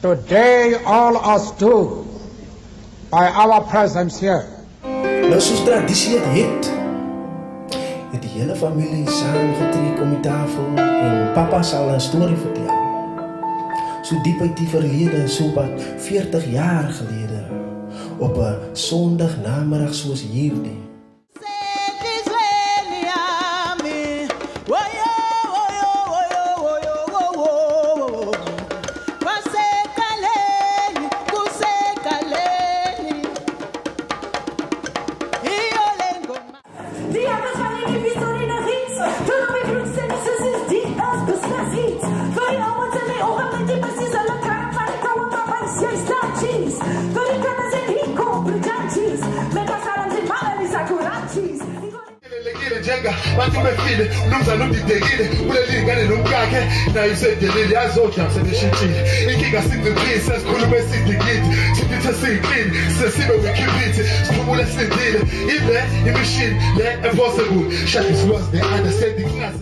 Today all us do, by our presence here. Nou soos tradisie het die hele familie saamgetrek om die tafel en papa sal 'n storie vertel. So diep uit die verlede, so wat 40 jaar gelede, op 'n Sondag namiddag soos hierdie. Bantu befile umnumzana udidekile kulelingane nomkakhe naye usedelile yazodla senishintshile inkinga singiqhisa sikhulume esidikidi sithe siyiqini sesibe wikibiti siphumule sindile ibe imishini le impossible shut is lost the understanding class.